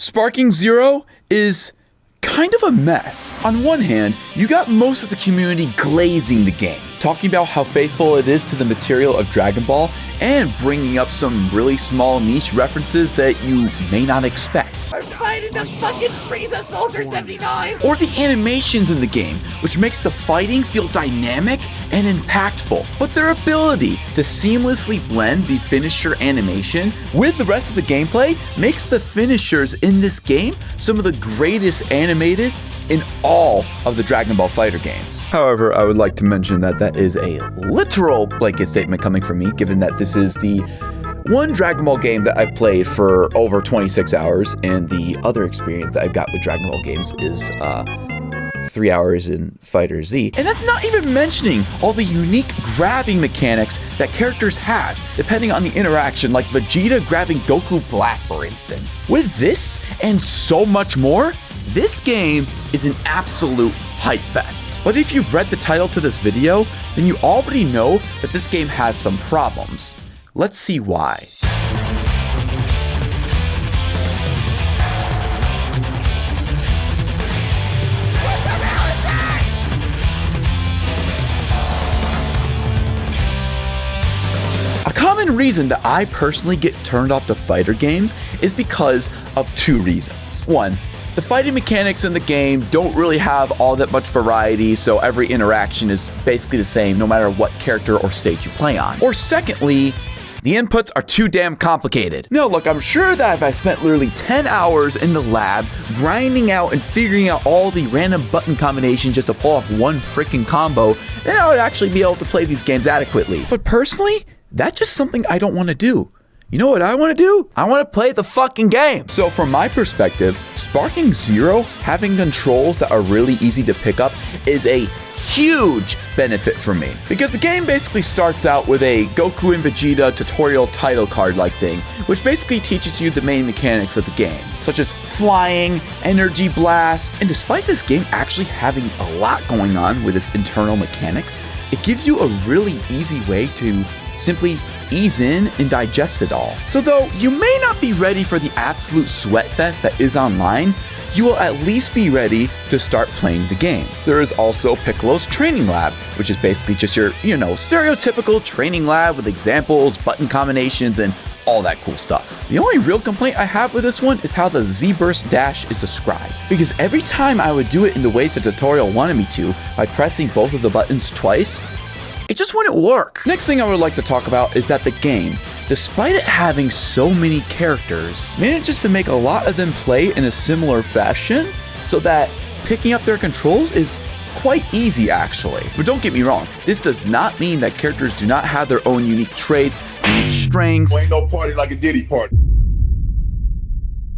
Sparking Zero is kind of a mess. On one hand, you got most of the community glazing the game, talking about how faithful it is to the material of Dragon Ball and bringing up some really small niche references that you may not expect. I'm fighting the fucking Frieza Soldier 79! Or the animations in the game, which makes the fighting feel dynamic and impactful. But their ability to seamlessly blend the finisher animation with the rest of the gameplay makes the finishers in this game some of the greatest animated in all of the Dragon Ball Fighter games. However, I would like to mention that that is a literal blanket statement coming from me, given that this is the one Dragon Ball game that I played for over 26 hours, and the other experience that I've got with Dragon Ball games is 3 hours in Fighter Z. And that's not even mentioning all the unique grabbing mechanics that characters have, depending on the interaction, like Vegeta grabbing Goku Black, for instance. With this and so much more, this game is an absolute hype fest. But if you've read the title to this video, then you already know that this game has some problems. Let's see why. A common reason that I personally get turned off to fighter games is because of two reasons. One, the fighting mechanics in the game don't really have all that much variety, so every interaction is basically the same no matter what character or stage you play on. Or secondly, the inputs are too damn complicated. Now look, I'm sure that if I spent literally 10 hours in the lab grinding out and figuring out all the random button combinations just to pull off one freaking combo, then I would actually be able to play these games adequately. But personally, that's just something I don't want to do. You know what I want to do? I want to play the fucking game. So from my perspective, Sparking Zero having controls that are really easy to pick up is a huge benefit for me, because the game basically starts out with a Goku and Vegeta tutorial title card like thing, which basically teaches you the main mechanics of the game, such as flying, energy blasts, and despite this game actually having a lot going on with its internal mechanics, it gives you a really easy way to simply ease in and digest it all. So though you may not be ready for the absolute sweat fest that is online, you will at least be ready to start playing the game. There is also Piccolo's Training Lab, which is basically just your, stereotypical training lab with examples, button combinations, and all that cool stuff. The only real complaint I have with this one is how the Z-Burst dash is described, because every time I would do it in the way the tutorial wanted me to, by pressing both of the buttons twice, it just wouldn't work. Next thing I would like to talk about is that the game, despite it having so many characters, manages to make a lot of them play in a similar fashion, so that picking up their controls is quite easy actually. But don't get me wrong, this does not mean that characters do not have their own unique traits, unique strengths, ain't no party like a Diddy party,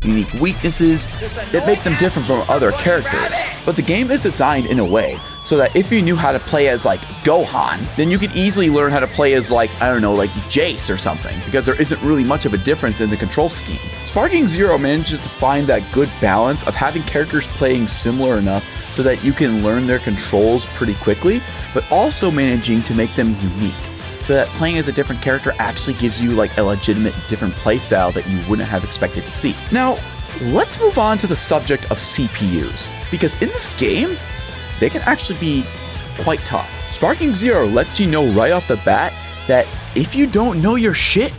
unique weaknesses that make them different from other characters. But the game is designed in a way so that if you knew how to play as like Gohan, then you could easily learn how to play as like Jace or something, because there isn't really much of a difference in the control scheme. Sparking Zero manages to find that good balance of having characters playing similar enough so that you can learn their controls pretty quickly, but also managing to make them unique, so that playing as a different character actually gives you like a legitimate different playstyle that you wouldn't have expected to see. Now, let's move on to the subject of CPUs, because in this game, they can actually be quite tough. Sparking Zero lets you know right off the bat that if you don't know your shit,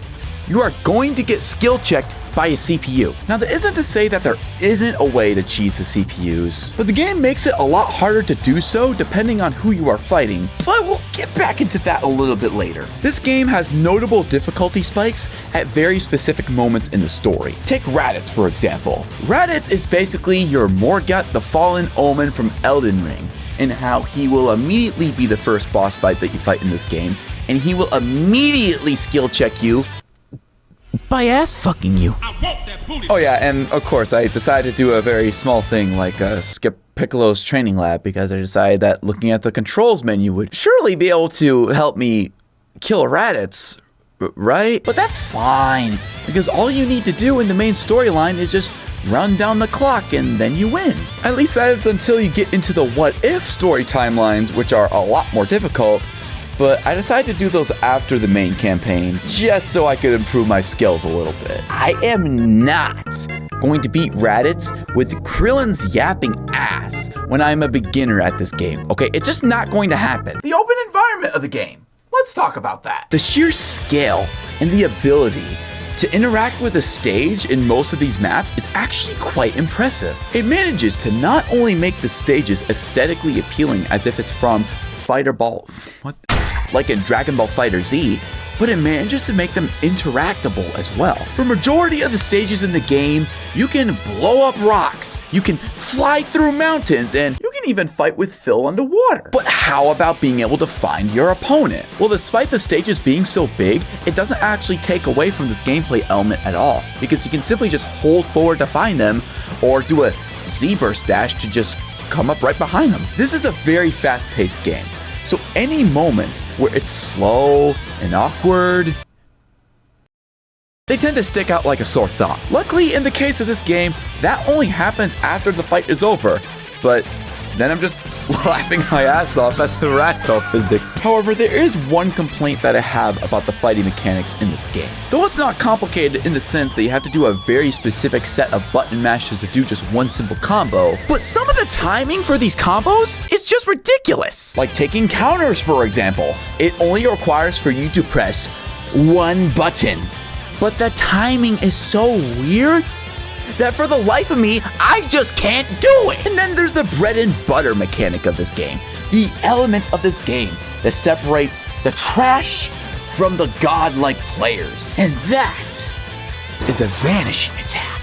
you are going to get skill checked by a CPU. Now, that isn't to say that there isn't a way to cheese the CPUs, but the game makes it a lot harder to do so depending on who you are fighting, but we'll get back into that a little bit later. This game has notable difficulty spikes at very specific moments in the story. Take Raditz, for example. Raditz is basically your Morgat the Fallen Omen from Elden Ring, and how he will immediately be the first boss fight that you fight in this game, and he will immediately skill check you by ass fucking you. Oh yeah, and of course I decided to do a very small thing like skip Piccolo's Training Lab, because I decided that looking at the controls menu would surely be able to help me kill Raditz, right? But that's fine, because all you need to do in the main storyline is just run down the clock and then you win. At least that is until you get into the what if story timelines, which are a lot more difficult. But I decided to do those after the main campaign, just so I could improve my skills a little bit. I am not going to beat Raditz with Krillin's yapping ass when I'm a beginner at this game, okay? It's just not going to happen. The open environment of the game. Let's talk about that. The sheer scale and the ability to interact with the stage in most of these maps is actually quite impressive. It manages to not only make the stages aesthetically appealing as if it's from like in Dragon Ball Fighter Z, but it manages to make them interactable as well. For majority of the stages in the game, you can blow up rocks, you can fly through mountains, and you can even fight with Phil underwater. But how about being able to find your opponent? Well, despite the stages being so big, it doesn't actually take away from this gameplay element at all, because you can simply just hold forward to find them, or do a Z-burst dash to just come up right behind them. This is a very fast-paced game. So any moments where it's slow and awkward, they tend to stick out like a sore thumb. Luckily, in the case of this game, that only happens after the fight is over, but then I'm just laughing my ass off at the ragdoll physics. However, there is one complaint that I have about the fighting mechanics in this game. Though it's not complicated in the sense that you have to do a very specific set of button mashes to do just one simple combo, but some of the timing for these combos is just ridiculous. Like taking counters, for example. It only requires for you to press one button, but the timing is so weird that for the life of me, I just can't do it. And then there's the bread and butter mechanic of this game. The element of this game that separates the trash from the godlike players. And that is a vanishing attack.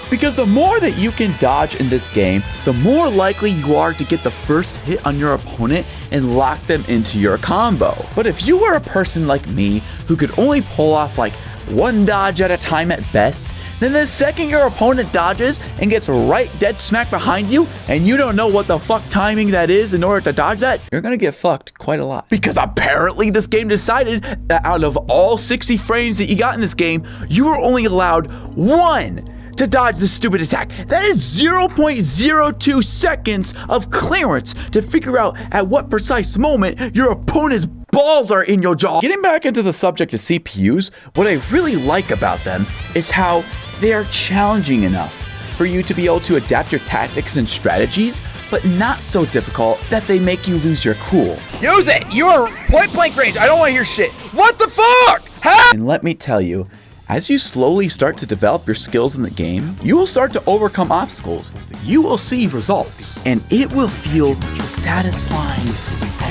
Because the more that you can dodge in this game, the more likely you are to get the first hit on your opponent and lock them into your combo. But if you were a person like me who could only pull off like one dodge at a time at best, then the second your opponent dodges and gets right dead smack behind you, and you don't know what the fuck timing that is in order to dodge that, you're gonna get fucked quite a lot. Because apparently this game decided that out of all 60 frames that you got in this game, you were only allowed one to dodge this stupid attack. That is 0.02 seconds of clearance to figure out at what precise moment your opponent's balls are in your jaw. Getting back into the subject of CPUs, what I really like about them is how they are challenging enough for you to be able to adapt your tactics and strategies, but not so difficult that they make you lose your cool. Use it! You are point blank range. I don't want to hear shit. What the fuck? Huh? And let me tell you, as you slowly start to develop your skills in the game, you will start to overcome obstacles. You will see results, and it will feel satisfying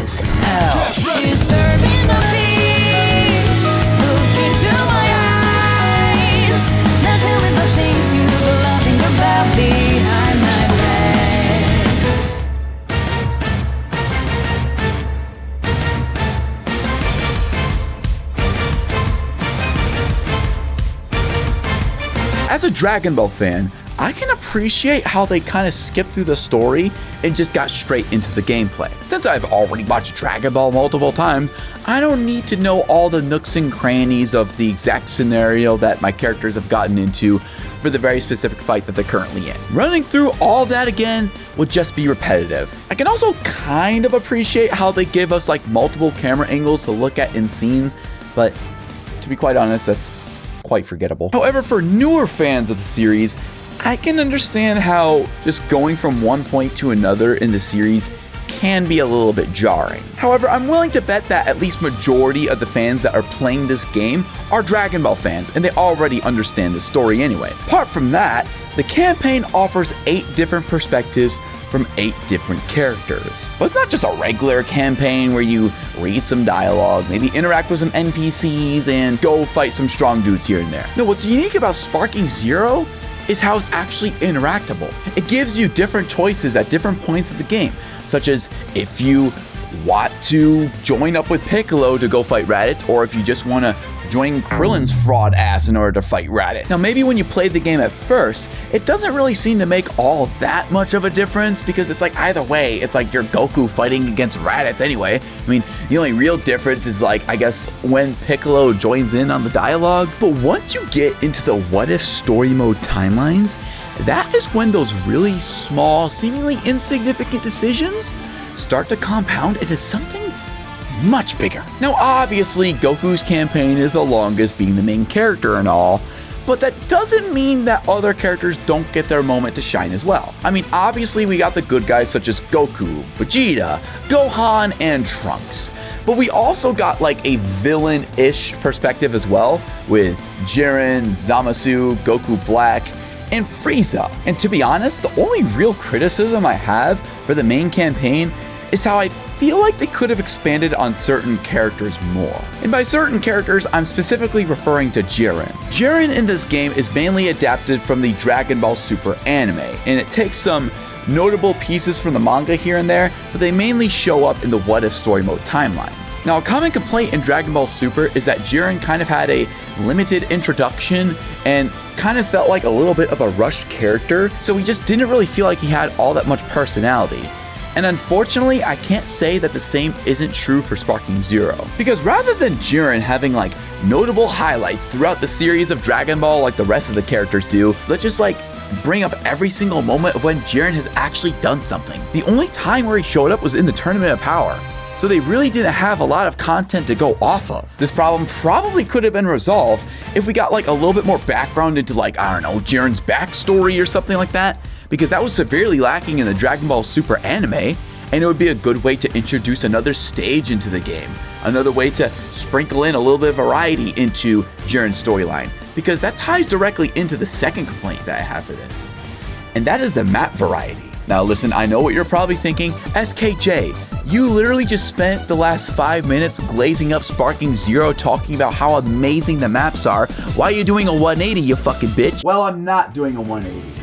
as hell. Disturbing the peace, look into my eyes. Now tell me the things you were laughing about behind my back. As a Dragon Ball fan, I can appreciate how they kind of skipped through the story and just got straight into the gameplay. Since I've already watched Dragon Ball multiple times, I don't need to know all the nooks and crannies of the exact scenario that my characters have gotten into for the very specific fight that they're currently in. Running through all that again would just be repetitive. I can also kind of appreciate how they give us like multiple camera angles to look at in scenes, but to be quite honest, that's quite forgettable. However, for newer fans of the series, I can understand how just going from one point to another in the series can be a little bit jarring. However, I'm willing to bet that at least majority of the fans that are playing this game are Dragon Ball fans, and they already understand the story anyway. Apart from that, the campaign offers 8 different perspectives from 8 different characters. But it's not just a regular campaign where you read some dialogue, maybe interact with some NPCs, and go fight some strong dudes here and there. No, what's unique about Sparking Zero is how it's actually interactable. It gives you different choices at different points of the game, such as if you want to join up with Piccolo to go fight Raditz, or if you just want to join Krillin's fraud ass in order to fight Raditz. Now, maybe when you play the game at first, it doesn't really seem to make all that much of a difference, because it's like either way, it's like you're Goku fighting against Raditz anyway. I mean, the only real difference is like, I guess, when Piccolo joins in on the dialogue. But once you get into the what if story mode timelines, that is when those really small, seemingly insignificant decisions start to compound into something much bigger. Now, obviously, Goku's campaign is the longest, being the main character and all, But that doesn't mean that other characters don't get their moment to shine as well. I mean, obviously we got the good guys such as Goku, Vegeta, Gohan, and Trunks. But we also got like a villain-ish perspective as well with Jiren, Zamasu, Goku Black, and Frieza. And to be honest, the only real criticism I have for the main campaign is how I feel like they could have expanded on certain characters more. And by certain characters, I'm specifically referring to Jiren. Jiren in this game is mainly adapted from the Dragon Ball Super anime, and it takes some notable pieces from the manga here and there, but they mainly show up in the What If story mode timelines. Now, a common complaint in Dragon Ball Super is that Jiren kind of had a limited introduction and kind of felt like a little bit of a rushed character, so we just didn't really feel like he had all that much personality. And unfortunately, I can't say that the same isn't true for Sparking Zero. Because rather than Jiren having like notable highlights throughout the series of Dragon Ball like the rest of the characters do, let's just like bring up every single moment of when Jiren has actually done something. The only time where he showed up was in the Tournament of Power. So they really didn't have a lot of content to go off of. This problem probably could have been resolved if we got like a little bit more background into like, I don't know, Jiren's backstory or something like that, because that was severely lacking in the Dragon Ball Super anime, and it would be a good way to introduce another stage into the game, another way to sprinkle in a little bit of variety into Jiren's storyline, because that ties directly into the second complaint that I have for this, and that is the map variety. Now listen, I know what you're probably thinking, SKJ, you literally just spent the last 5 minutes glazing up Sparking Zero talking about how amazing the maps are. Why are you doing a 180, you fucking bitch? Well, I'm not doing a 180.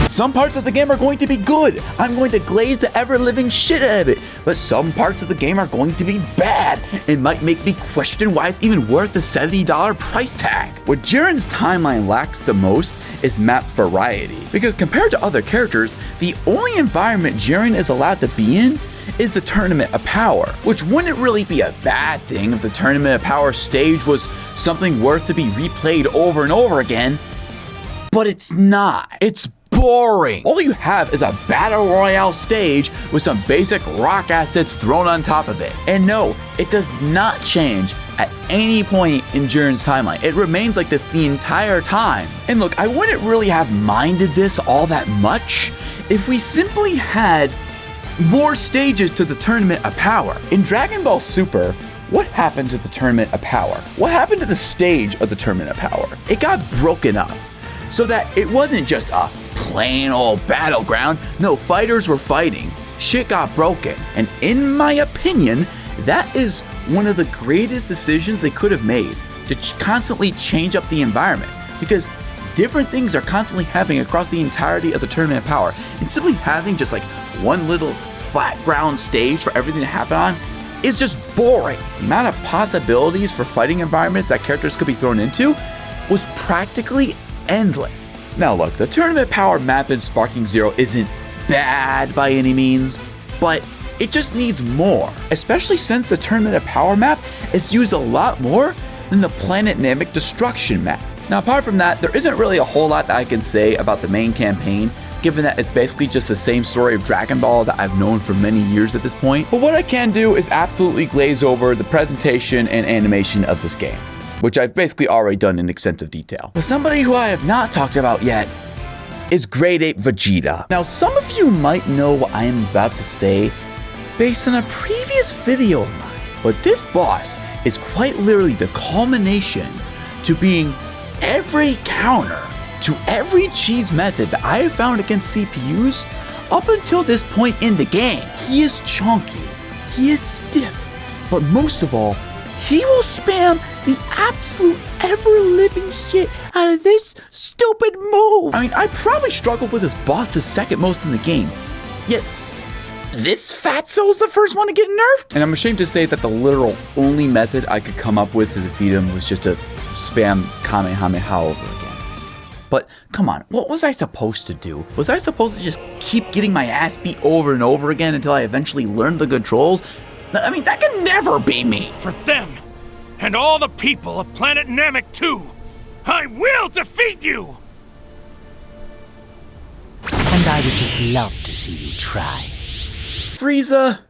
Some parts of the game are going to be good. I'm going to glaze the ever-living shit out of it. But some parts of the game are going to be bad and might make me question why it's even worth the $70 price tag. What Jiren's timeline lacks the most is map variety. Because compared to other characters, the only environment Jiren is allowed to be in is the Tournament of Power, which wouldn't really be a bad thing if the Tournament of Power stage was something worth to be replayed over and over again. But it's not. It's boring. All you have is a battle royale stage with some basic rock assets thrown on top of it. And no, it does not change at any point in Jiren's timeline. It remains like this the entire time. And look, I wouldn't really have minded this all that much if we simply had more stages to the Tournament of Power. In Dragon Ball Super, what happened to the Tournament of Power? What happened to the stage of the Tournament of Power? It got broken up so that it wasn't just a plain old battleground. No, fighters were fighting. Shit got broken. And in my opinion, that is one of the greatest decisions they could have made, to constantly change up the environment, because different things are constantly happening across the entirety of the Tournament of Power, and simply having just like one little flat ground stage for everything to happen on is just boring. The amount of possibilities for fighting environments that characters could be thrown into was practically endless. Now look, the Tournament Power map in Sparking Zero isn't bad by any means, but it just needs more, especially since the Tournament of Power map is used a lot more than the Planet Namek Destruction map. Now apart from that, there isn't really a whole lot that I can say about the main campaign, given that it's basically just the same story of Dragon Ball that I've known for many years at this point. But what I can do is absolutely glaze over the presentation and animation of this game, which I've basically already done in extensive detail. But somebody who I have not talked about yet is Grade 8 Vegeta. Now, some of you might know what I am about to say based on a previous video of mine, but this boss is quite literally the culmination to being every counter to every cheese method that I have found against CPUs up until this point in the game. He is chunky, he is stiff, but most of all, he will spam the absolute ever-living shit out of this stupid move. I mean, I probably struggled with this boss the second most in the game, yet this fatso's the first one to get nerfed? And I'm ashamed to say that the literal only method I could come up with to defeat him was just to spam Kamehameha over again. But come on, what was I supposed to do? Was I supposed to just keep getting my ass beat over and over again until I eventually learned the controls? I mean, that can never be me. For them, and all the people of Planet Namek too, I will defeat you! And I would just love to see you try. Frieza,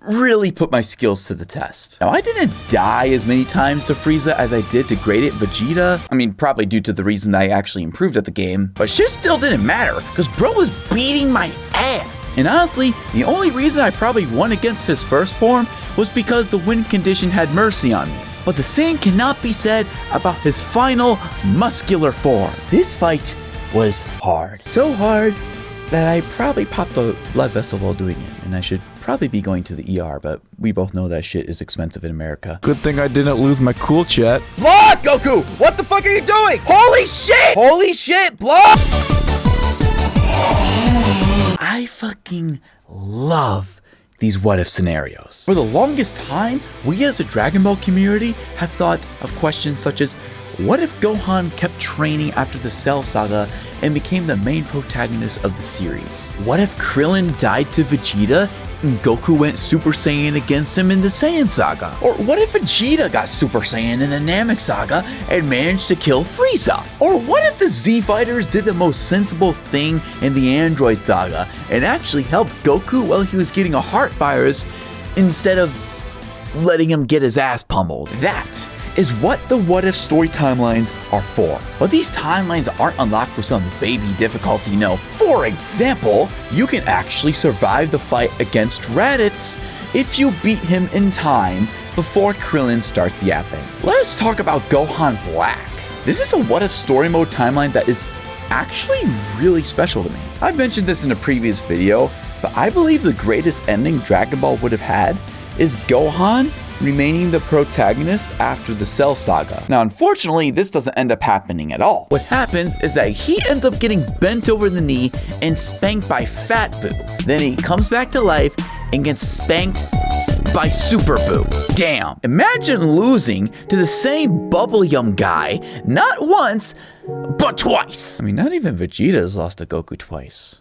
really put my skills to the test. Now, I didn't die as many times to Frieza as I did to Gradient Vegeta. I mean, probably due to the reason that I actually improved at the game, but shit still didn't matter, because bro was beating my ass. And honestly, the only reason I probably won against his first form was because the win condition had mercy on me. But the same cannot be said about his final muscular form. This fight was hard. So hard that I probably popped a blood vessel while doing it, and I should probably be going to the ER, but we both know that shit is expensive in America. Good thing I didn't lose my cool chat. Block, Goku! What the fuck are you doing? Holy shit! Holy shit, block! I fucking love these what-if scenarios. For the longest time, we as a Dragon Ball community have thought of questions such as, what if Gohan kept training after the Cell Saga and became the main protagonist of the series? What if Krillin died to Vegeta and Goku went Super Saiyan against him in the Saiyan Saga? Or what if Vegeta got Super Saiyan in the Namek Saga and managed to kill Frieza? Or what if the Z Fighters did the most sensible thing in the Android Saga and actually helped Goku while he was getting a heart virus instead of letting him get his ass pummeled? That is what the what if story timelines are for. But these timelines aren't unlocked with some baby difficulty, no. For example, you can actually survive the fight against Raditz if you beat him in time before Krillin starts yapping. Let us talk about Gohan Black. This is a what if story mode timeline that is actually really special to me. I've mentioned this in a previous video, but I believe the greatest ending Dragon Ball would have had is Gohan remaining the protagonist after the Cell Saga. Now, unfortunately, this doesn't end up happening at all. What happens is that he ends up getting bent over the knee and spanked by Fat Boo. Then he comes back to life and gets spanked by Super Boo. Damn. Imagine losing to the same Bubble Yum guy, not once, but twice. I mean, not even Vegeta's lost to Goku twice.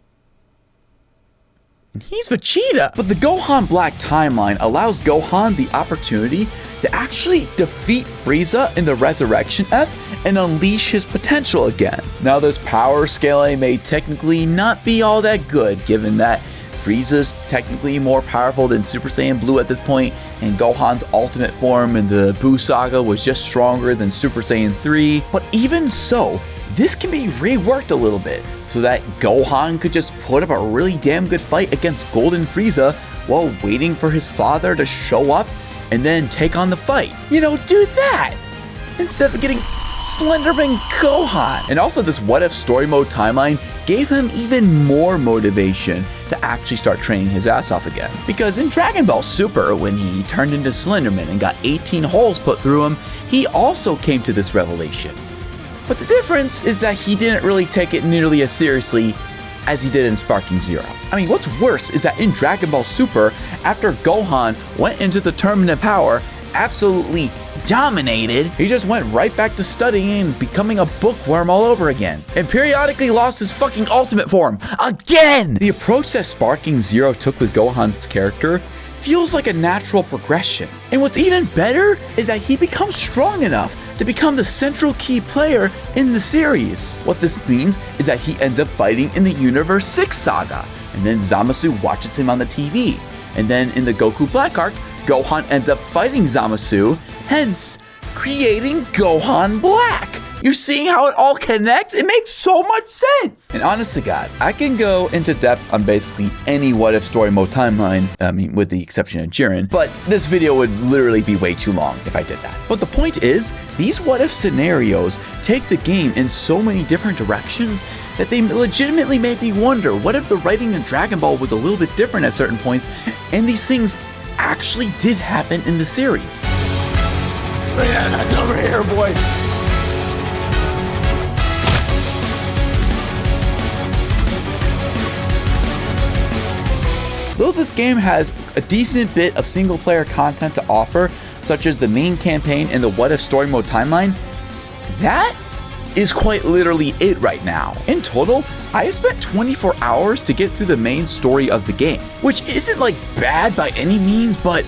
And he's Vegeta. But the Gohan Black timeline allows Gohan the opportunity to actually defeat Frieza in the Resurrection F and unleash his potential again. Now, this power scaling may technically not be all that good, given that Frieza's technically more powerful than Super Saiyan Blue at this point, and Gohan's ultimate form in the Buu Saga was just stronger than Super Saiyan 3. But even so, this can be reworked a little bit so that Gohan could just put up a really damn good fight against Golden Frieza while waiting for his father to show up and then take on the fight. You know, do that instead of getting Slenderman Gohan. And also, this what if story mode timeline gave him even more motivation to actually start training his ass off again. Because in Dragon Ball Super, when he turned into Slenderman and got 18 holes put through him, he also came to this revelation. But the difference is that he didn't really take it nearly as seriously as he did in Sparking Zero. I mean, what's worse is that in Dragon Ball Super, after Gohan went into the Tournament of Power, absolutely dominated, he just went right back to studying and becoming a bookworm all over again, and periodically lost his fucking ultimate form again. The approach that Sparking Zero took with Gohan's character feels like a natural progression. And what's even better is that he becomes strong enough to become the central key player in the series. What this means is that he ends up fighting in the Universe 6 saga, and then Zamasu watches him on the TV. And then in the Goku Black arc, Gohan ends up fighting Zamasu, hence creating Gohan Black. You're seeing how it all connects? It makes so much sense. And honest to God, I can go into depth on basically any what if story mode timeline, I mean, with the exception of Jiren, but this video would literally be way too long if I did that. But the point is, these what if scenarios take the game in so many different directions that they legitimately make me wonder, what if the writing in Dragon Ball was a little bit different at certain points, and these things actually did happen in the series? Man, that's over here, boy. Though this game has a decent bit of single player content to offer, such as the main campaign and the what if story mode timeline, that is quite literally it right now. In total, I have spent 24 hours to get through the main story of the game, which isn't like bad by any means, but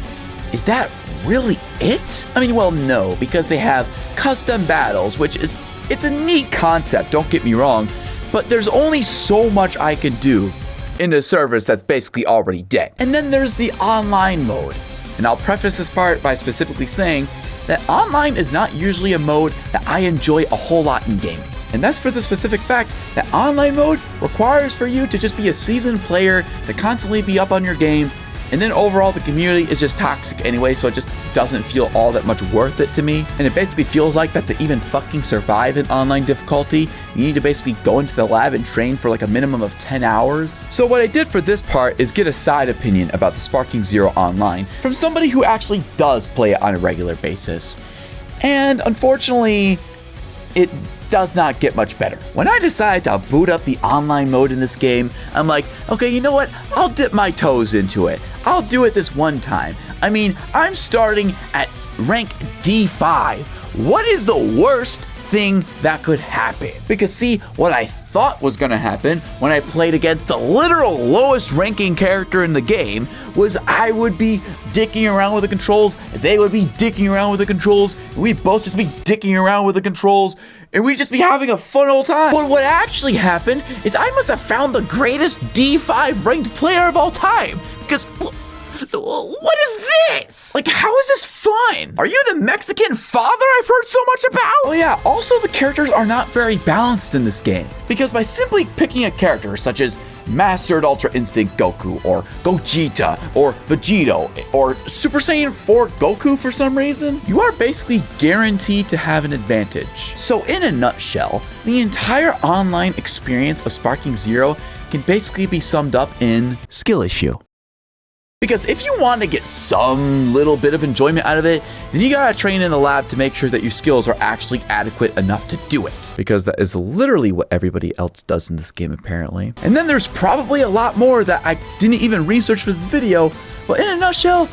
is that really it? I mean, well, no, because they have custom battles, which is, it's a neat concept, don't get me wrong, but there's only so much I can do into a service that's basically already dead. And then there's the online mode. And I'll preface this part by specifically saying that online is not usually a mode that I enjoy a whole lot in gaming. And that's for the specific fact that online mode requires for you to just be a seasoned player, to constantly be up on your game, and then overall the community is just toxic anyway, so it just doesn't feel all that much worth it to me. And it basically feels like that to even fucking survive in online difficulty, you need to basically go into the lab and train for like a minimum of 10 hours. So what I did for this part is get a side opinion about the Sparking Zero Online from somebody who actually does play it on a regular basis. And unfortunately, it does not get much better. When I decide to boot up the online mode in this game, I'm like, okay, you know what? I'll dip my toes into it. I'll do it this one time. I mean, I'm starting at rank D5. What is the worst thing that could happen? Because see, what I thought was gonna happen when I played against the literal lowest ranking character in the game was I would be dicking around with the controls, they would be dicking around with the controls, we'd both just be dicking around with the controls, and we'd just be having a fun old time. But what actually happened is I must have found the greatest D5 ranked player of all time. Because what is this? Like, how is this fun? Are you the Mexican father I've heard so much about? Oh yeah, also the characters are not very balanced in this game. Because by simply picking a character such as Mastered Ultra Instinct Goku, or Gogeta, or Vegito, or Super Saiyan 4 Goku for some reason, you are basically guaranteed to have an advantage. So in a nutshell, the entire online experience of Sparking Zero can basically be summed up in skill issue. Because if you want to get some little bit of enjoyment out of it, then you gotta train in the lab to make sure that your skills are actually adequate enough to do it. Because that is literally what everybody else does in this game, apparently. And then there's probably a lot more that I didn't even research for this video, but in a nutshell,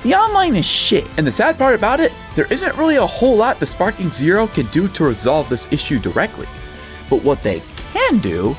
the online is shit. And the sad part about it, there isn't really a whole lot the Sparking Zero can do to resolve this issue directly. But what they can do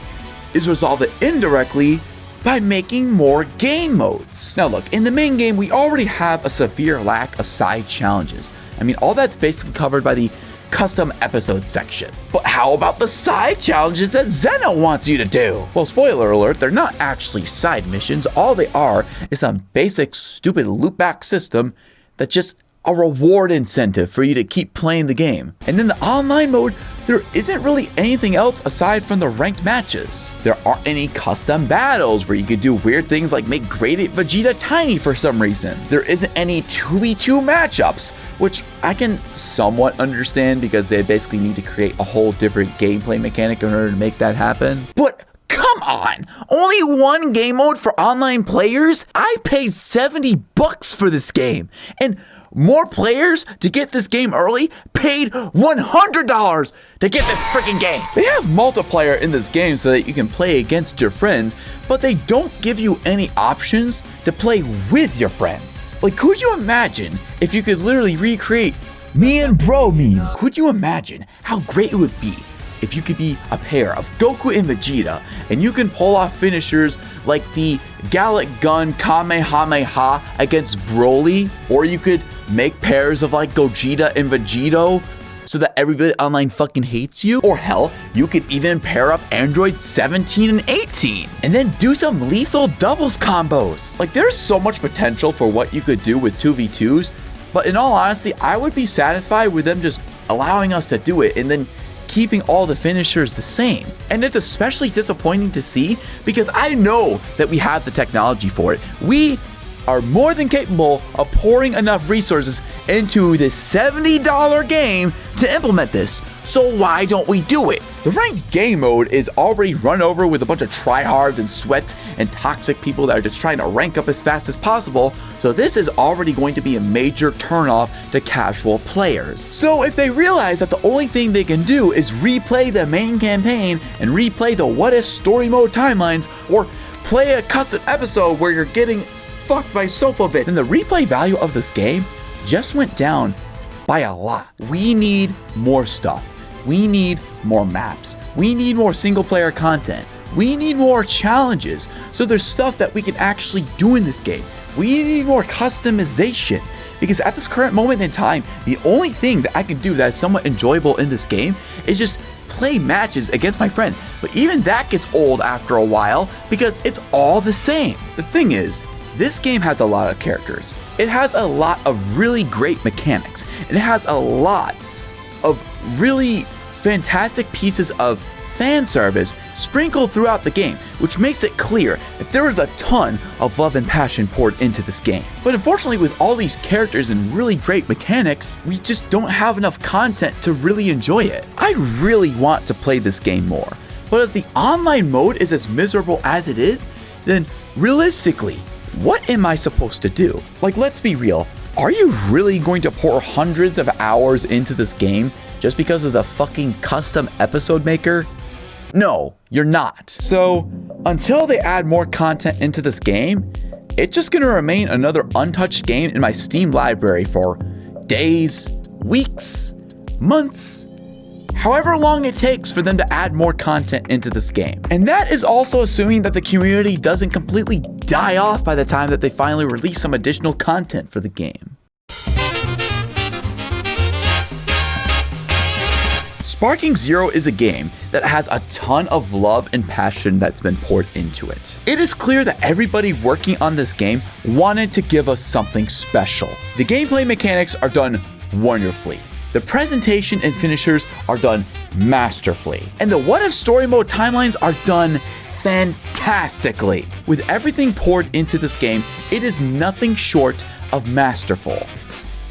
is resolve it indirectly by making more game modes. Now look, in the main game, we already have a severe lack of side challenges. I mean, all that's basically covered by the custom episode section. But how about the side challenges that Zeno wants you to do? Well, spoiler alert, they're not actually side missions. All they are is some basic stupid loopback system that's just a reward incentive for you to keep playing the game. And in the online mode, there isn't really anything else aside from the ranked matches. There aren't any custom battles where you could do weird things like make Great Ape Vegeta tiny for some reason. There isn't any 2v2 matchups, which I can somewhat understand because they basically need to create a whole different gameplay mechanic in order to make that happen. But come on, only one game mode for online players? I paid $70 for this game, and more players to get this game early paid $100 to get this freaking game. They have multiplayer in this game so that you can play against your friends, but they don't give you any options to play with your friends. Like, could you imagine if you could literally recreate me and bro memes? Could you imagine how great it would be if you could be a pair of Goku and Vegeta, and you can pull off finishers like the Gallic Gun Kamehameha against Broly, or you could make pairs of like Gogeta and Vegito so that everybody online fucking hates you? Or hell, you could even pair up Android 17 and 18 and then do some lethal doubles combos. Like, there's so much potential for what you could do with 2v2s, but in all honesty, I would be satisfied with them just allowing us to do it and then keeping all the finishers the same. And it's especially disappointing to see because I know that we have the technology for it. We are more than capable of pouring enough resources into this $70 game to implement this. So why don't we do it? The ranked game mode is already run over with a bunch of tryhards and sweats and toxic people that are just trying to rank up as fast as possible. So this is already going to be a major turnoff to casual players. So if they realize that the only thing they can do is replay the main campaign and replay the what if story mode timelines, or play a custom episode where you're getting fucked by Sofavit, then the replay value of this game just went down by a lot. We need more stuff. We need more maps. We need more single player content. We need more challenges. So there's stuff that we can actually do in this game. We need more customization. Because at this current moment in time, the only thing that I can do that is somewhat enjoyable in this game is just play matches against my friend, but even that gets old after a while because it's all the same. The thing is, this game has a lot of characters. It has a lot of really great mechanics, and it has a lot of really fantastic pieces of fan service sprinkled throughout the game, which makes it clear that there is a ton of love and passion poured into this game. But unfortunately, with all these characters and really great mechanics, we just don't have enough content to really enjoy it. I really want to play this game more, but if the online mode is as miserable as it is, then realistically, what am I supposed to do? Like, let's be real. Are you really going to pour hundreds of hours into this game just because of the fucking custom episode maker? No, you're not. So, until they add more content into this game, it's just gonna remain another untouched game in my Steam library for days, weeks, months, however long it takes for them to add more content into this game. And that is also assuming that the community doesn't completely die off by the time that they finally release some additional content for the game. Sparking Zero is a game that has a ton of love and passion that's been poured into it. It is clear that everybody working on this game wanted to give us something special. The gameplay mechanics are done wonderfully. The presentation and finishers are done masterfully. And the what if story mode timelines are done fantastically. With everything poured into this game, it is nothing short of masterful.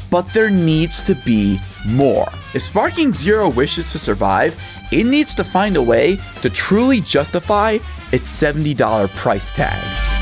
But there needs to be more. If Sparking Zero wishes to survive, it needs to find a way to truly justify its $70 price tag.